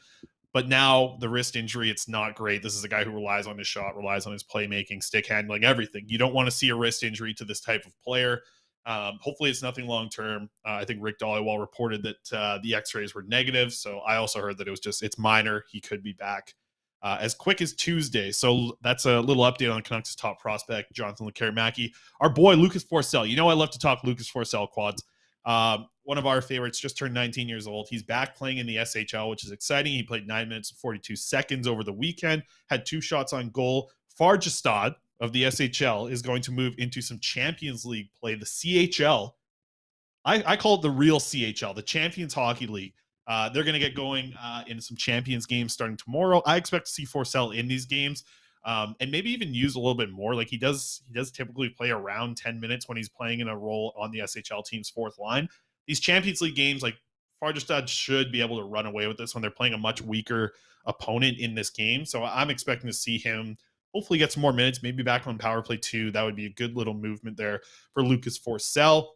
S1: But now the wrist injury, it's not great. This is a guy who relies on his shot, relies on his playmaking, stick handling, everything. You don't want to see a wrist injury to this type of player. Hopefully it's nothing long-term. I think Rick Dollywall reported that the x-rays were negative. So I also heard that it's minor. He could be back as quick as Tuesday. So that's a little update on Canucks' top prospect, Jonathan Lekaremaki. Our boy, Lucas Forsell. You know I love to talk Lucas Forsell, Quads. One of our favorites, just turned 19 years old. He's back playing in the SHL, which is exciting. He played 9 minutes and 42 seconds over the weekend, had 2 shots on goal. Farjestad of the SHL is going to move into some Champions League play, the CHL. I call it the real CHL, the Champions Hockey League. They're going to get going in some Champions games starting tomorrow. I expect to see Forsell in these games and maybe even use a little bit more. Like he does typically play around 10 minutes when he's playing in a role on the SHL team's fourth line. These Champions League games, like Farjestad should be able to run away with this when they're playing a much weaker opponent in this game. So I'm expecting to see him hopefully get some more minutes, maybe back on power play 2. That would be a good little movement there for Lucas Forsell.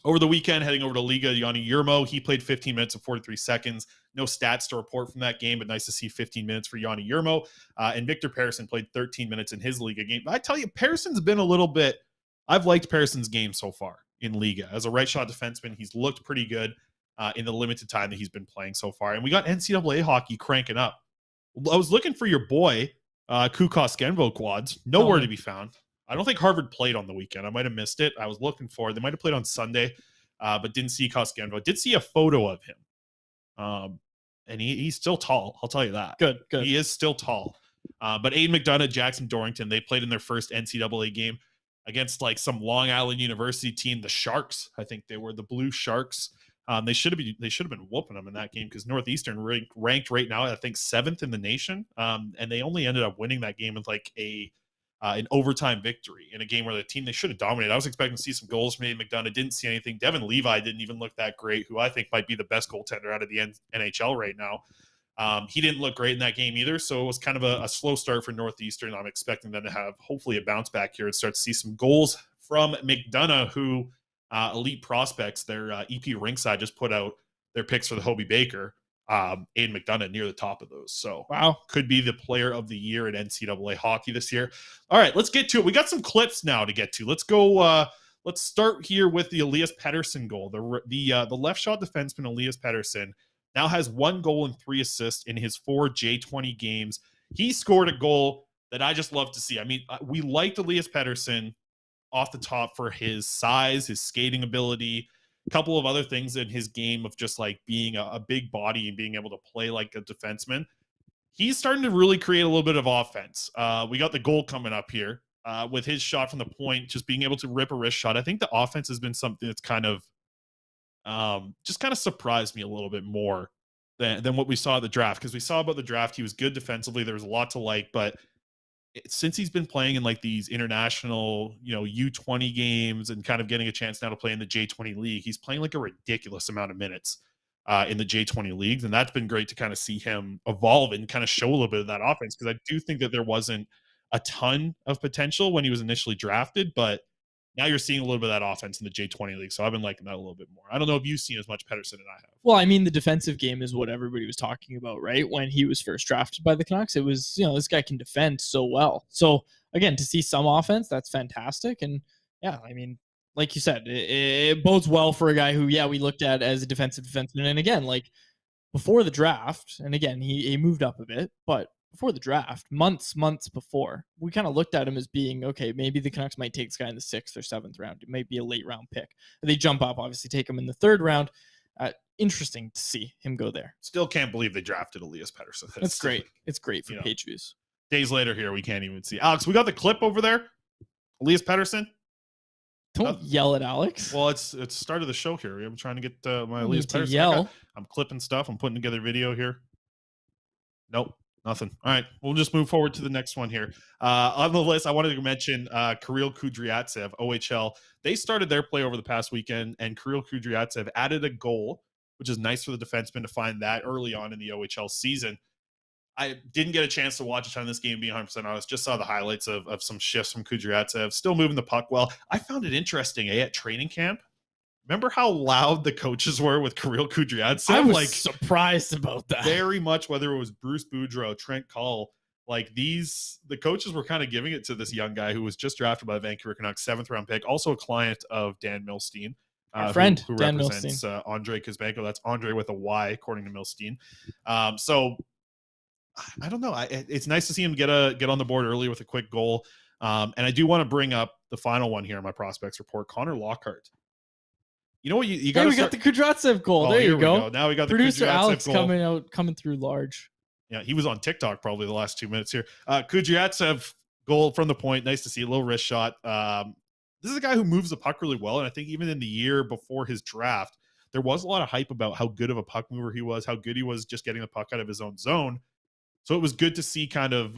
S1: Over the weekend, heading over to Liga, Yanni Yermo, he played 15 minutes and 43 seconds. No stats to report from that game, but nice to see 15 minutes for Yanni Yermo. And Victor Persson played 13 minutes in his Liga game. But I tell you, Persson's been a little bit – I've liked Persson's game so far in Liga. As a right-shot defenseman, he's looked pretty good in the limited time that he's been playing so far. And we got NCAA hockey cranking up. I was looking for your boy, Kuzmenko, Quads. Nowhere to be found. I don't think Harvard played on the weekend. I might have missed it. I was looking for it. They might have played on Sunday, but didn't see Kuzmenko. Did see a photo of him. And he's still tall. I'll tell you that.
S7: Good.
S1: He is still tall. But Aiden McDonough, Jackson Dorrington, they played in their first NCAA game against like some Long Island University team, the Sharks. I think they were the Blue Sharks. They should have been whooping them in that game because Northeastern ranked right now, I think 7th in the nation. And they only ended up winning that game with like an overtime victory in a game where the team they should have dominated. I was expecting to see some goals from Aiden McDonough. Didn't see anything. Devin Levi didn't even look that great, who I think might be the best goaltender out of the NHL right now. He didn't look great in that game either, so it was kind of a slow start for Northeastern. I'm expecting them to have hopefully a bounce back here and start to see some goals from McDonough, who Elite Prospects, their EP Rinkside just put out their picks for the Hobie Baker. Aiden McDonough near the top of those. So
S7: wow,
S1: could be the player of the year in NCAA hockey this year. All right, let's get to it. We got some clips now to get to. Let's go. Let's start here with the Elias Pettersson goal. The left shot defenseman Elias Pettersson now has 1 goal and 3 assists in his 4 J20 games. He scored a goal that I just love to see. I mean, we liked Elias Pettersson off the top for his size, his skating ability, a couple of other things in his game of just like being a big body and being able to play like a defenseman. He's starting to really create a little bit of offense. We got the goal coming up here with his shot from the point, just being able to rip a wrist shot. I think the offense has been something that's kind of just kind of surprised me a little bit more than what we saw at the draft, because we saw about the draft, he was good defensively. There was a lot to like, but since he's been playing in like these international, U20 games and kind of getting a chance now to play in the J20 league, he's playing like a ridiculous amount of minutes in the J20 leagues. And that's been great to kind of see him evolve and kind of show a little bit of that offense. Cause I do think that there wasn't a ton of potential when he was initially drafted, but now you're seeing a little bit of that offense in the J20 league. So I've been liking that a little bit more. I don't know if you've seen as much Pettersson as I have.
S7: Well, I mean, the defensive game is what everybody was talking about, right? When he was first drafted by the Canucks, it was, this guy can defend so well. So again, to see some offense, that's fantastic. And yeah, I mean, like you said, it bodes well for a guy who, we looked at as a defensive defenseman. And again, like before the draft, and again, he moved up a bit, but before the draft, months before, we kind of looked at him as being, okay, maybe the Canucks might take this guy in the 6th or 7th round. It might be a late round pick. They jump up, obviously take him in the 3rd round. Interesting to see him go there.
S1: Still can't believe they drafted Elias Pettersson.
S7: That's great. It's great for page views.
S1: Days later here, we can't even see. Alex, we got the clip over there. Elias Pettersson.
S7: Don't yell at Alex.
S1: Well, it's the start of the show here. I'm trying to get my Elias Pettersson.
S7: Yell.
S1: I'm clipping stuff. I'm putting together video here. Nope. Nothing. All right. We'll just move forward to the next one here. On the list, I wanted to mention Kirill Kudryavtsev, OHL. They started their play over the past weekend, and Kirill Kudryavtsev added a goal, which is nice for the defenseman to find that early on in the OHL season. I didn't get a chance to watch a ton of this game, being 100% honest. Just saw the highlights of some shifts from Kudryavtsev. Still moving the puck well. I found it interesting, at training camp. Remember how loud the coaches were with Kirill Kudryavtsev?
S7: I was surprised about that.
S1: Very much, whether it was Bruce Boudreau, Trent Cull, the coaches were kind of giving it to this young guy who was just drafted by the Vancouver Canucks, 7th-round pick, also a client of Dan Milstein.
S7: Our friend,
S1: who
S7: Dan
S1: represents
S7: Milstein.
S1: Andre Kuzmenko. That's Andre with a Y, according to Milstein. So I don't know. It's nice to see him get on the board early with a quick goal. And I do want to bring up the final one here in my prospects report, Connor Lockhart. You know what? You got.
S7: Hey, we got the Kudryavtsev goal. There you go.
S1: Now we got the
S7: Producer
S1: Kudryavtsev
S7: Alex
S1: goal.
S7: coming through large.
S1: Yeah, he was on TikTok probably the last 2 minutes here. Kudryavtsev goal from the point. Nice to see a little wrist shot. This is a guy who moves the puck really well, and I think even in the year before his draft, there was a lot of hype about how good of a puck mover he was, how good he was just getting the puck out of his own zone. So it was good to see kind of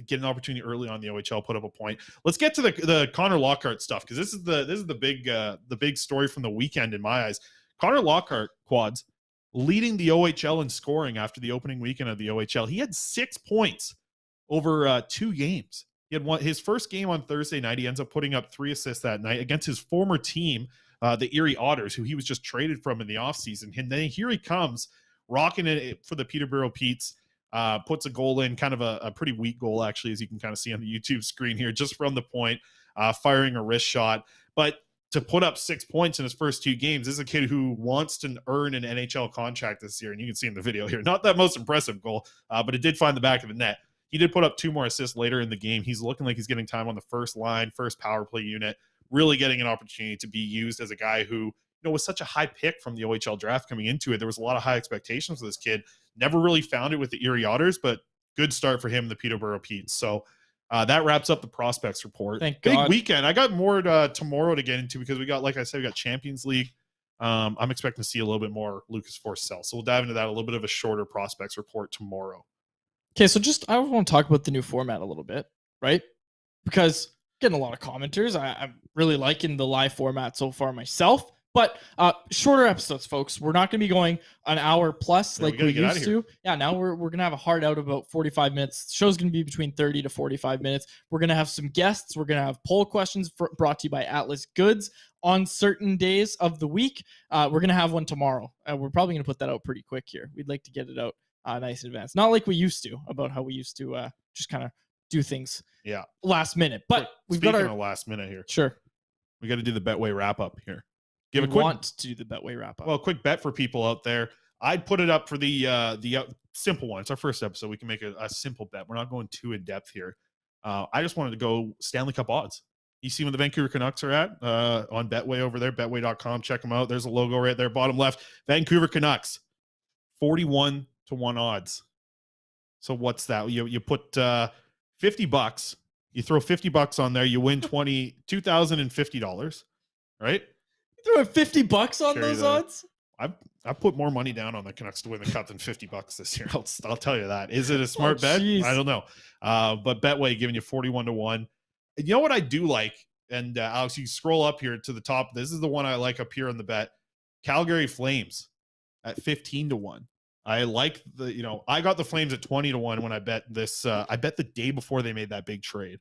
S1: get an opportunity early on the OHL, put up a point. Let's get to the Connor Lockhart stuff, because this is the big story from the weekend in my eyes. Connor Lockhart, Quads, leading the OHL in scoring after the opening weekend of the OHL. He had 6 points over 2 games. He had his first game on Thursday night. He ends up putting up 3 assists that night against his former team, the Erie Otters, who he was just traded from in the offseason. And then here he comes, rocking it for the Peterborough Petes. Puts a goal in, kind of a pretty weak goal, actually, as you can kind of see on the YouTube screen here, just from the point, firing a wrist shot. But to put up 6 points in his first 2 games, this is a kid who wants to earn an NHL contract this year. And you can see in the video here, not that most impressive goal, but it did find the back of the net. He did put up 2 more assists later in the game. He's looking like he's getting time on the first line, first power play unit, really getting an opportunity to be used as a guy who was such a high pick from the OHL draft coming into it. There was a lot of high expectations for this kid. Never really found it with the Erie Otters, but good start for him, the Peterborough Petes. So that wraps up the prospects report.
S7: Thank
S1: Big
S7: God.
S1: weekend. I got more tomorrow to get into, because we got, like I said, we got Champions League. I'm expecting to see a little bit more Lucas Forsell. So we'll dive into that, a little bit of a shorter prospects report tomorrow.
S7: Okay, so I want to talk about the new format a little bit, right? Because getting a lot of commenters. I'm really liking the live format so far myself. But shorter episodes, folks. We're not going to be going an hour plus like we used to. Yeah, now we're going to have a hard out about 45 minutes. The show's going to be between 30 to 45 minutes. We're going to have some guests. We're going to have poll questions brought to you by Atlas Goods on certain days of the week. We're going to have one tomorrow. We're probably going to put that out pretty quick here. We'd like to get it out nice in advance. Not like we used to, about how we used to just kind of do things last minute. But we've got our
S1: last minute here.
S7: Sure.
S1: We got to do the Betway wrap up here.
S7: Want to do the Betway wrap up.
S1: Well, quick bet for people out there. I'd put it up for the simple one. It's our first episode. We can make a simple bet. We're not going too in depth here. I just wanted to go Stanley Cup odds. You see when the Vancouver Canucks are at on Betway over there, betway.com. Check them out. There's a logo right there, bottom left. Vancouver Canucks, 41-1 odds. So what's that? You put $50. You throw $50 on there. You win $2,050. Right?
S7: Throwing $50 on those odds?
S1: I put more money down on the Canucks to win the cup than $50 this year. I'll tell you that. Is it a smart bet?
S7: Geez.
S1: I don't know. But Betway giving you 41-1. And you know what I do like? And Alex, you scroll up here to the top. This is the one I like up here on the bet. Calgary Flames at 15-1. I like I got the Flames at 20-1 when I bet this. I bet the day before they made that big trade.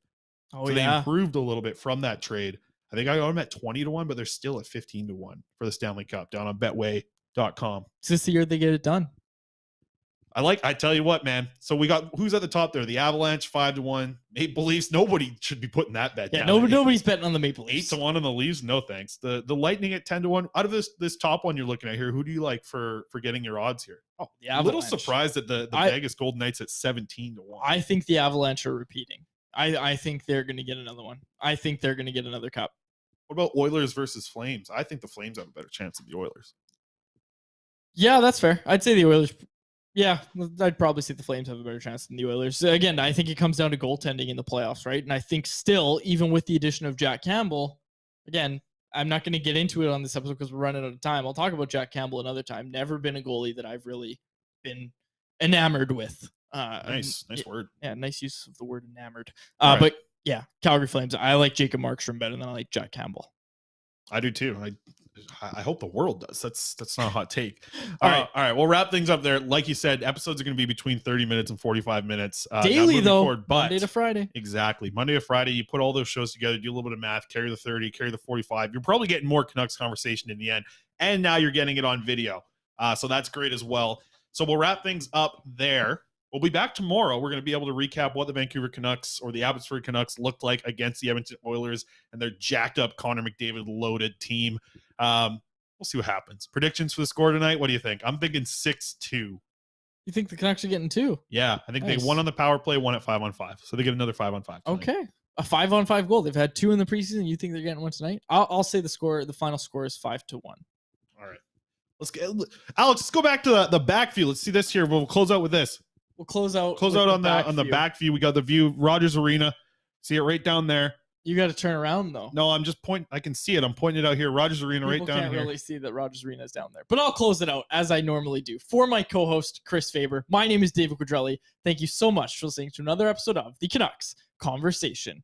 S7: Oh,
S1: so they improved a little bit from that trade. I think I got them at 20-1, but they're still at 15-1 for the Stanley Cup down on betway.com.
S7: It's this year they get it done.
S1: I tell you what, man. So we got, who's at the top there? The Avalanche 5-1. Maple Leafs. Nobody should be putting that bet down.
S7: Nobody's betting on the Maple Leafs.
S1: 8-1 on the Leafs. No thanks. The Lightning at 10-1. Out of this top one you're looking at here, who do you like for getting your odds here?
S7: Oh, the
S1: A
S7: Avalanche.
S1: little surprised that the Vegas Golden Knights at 17-1.
S7: I think the Avalanche are repeating. I think they're going to get another one. I think they're going to get another cup.
S1: What about Oilers versus Flames? I think the Flames have a better chance than the Oilers.
S7: Yeah, that's fair. I'd say the Oilers. Yeah, I'd probably say the Flames have a better chance than the Oilers. Again, I think it comes down to goaltending in the playoffs, right? And I think still, even with the addition of Jack Campbell, again, I'm not going to get into it on this episode because we're running out of time. I'll talk about Jack Campbell another time. Never been a goalie that I've really been enamored with.
S1: Nice word.
S7: Yeah, nice use of the word enamored.
S1: Right.
S7: But yeah, Calgary Flames. I like Jacob Markstrom better than I like Jack Campbell.
S1: I do too. I hope the world does. That's not a hot take. All right. We'll wrap things up there. Like you said, episodes are going to be between 30 minutes and 45 minutes.
S7: Daily though,
S1: forward, but
S7: Monday to Friday.
S1: Exactly. Monday to Friday, you put all those shows together, do a little bit of math, carry the 30, carry the 45. You're probably getting more Canucks conversation in the end. And now you're getting it on video. So that's great as well. So we'll wrap things up there. We'll be back tomorrow. We're going to be able to recap what the Vancouver Canucks or the Abbotsford Canucks looked like against the Edmonton Oilers and their jacked up Connor McDavid loaded team. We'll see what happens. Predictions for the score tonight. What do you think? I'm thinking 6-2.
S7: You think the Canucks are getting 2?
S1: Yeah, I think
S7: Nice.
S1: they won on the power play, one at 5-on-5. So they get another 5-on-5 tonight.
S7: Okay. A 5-on-5 goal. They've had 2 in the preseason. You think they're getting one tonight? I'll say the final score is 5-1.
S1: All right. Alex, let's go back to the back view. Let's see this here. We'll close out with this.
S7: We'll close out
S1: on the back view. We got the view, Rogers Arena. See it right down there.
S7: You got to turn around though.
S1: No, I'm just pointing. I can see it. I'm pointing it out here. Rogers Arena right
S7: People
S1: down
S7: can't
S1: here.
S7: really see that Rogers Arena is down there. But I'll close it out as I normally do. For my co-host, Chris Faber, my name is David Quadrelli. Thank you so much for listening to another episode of the Canucks Conversation.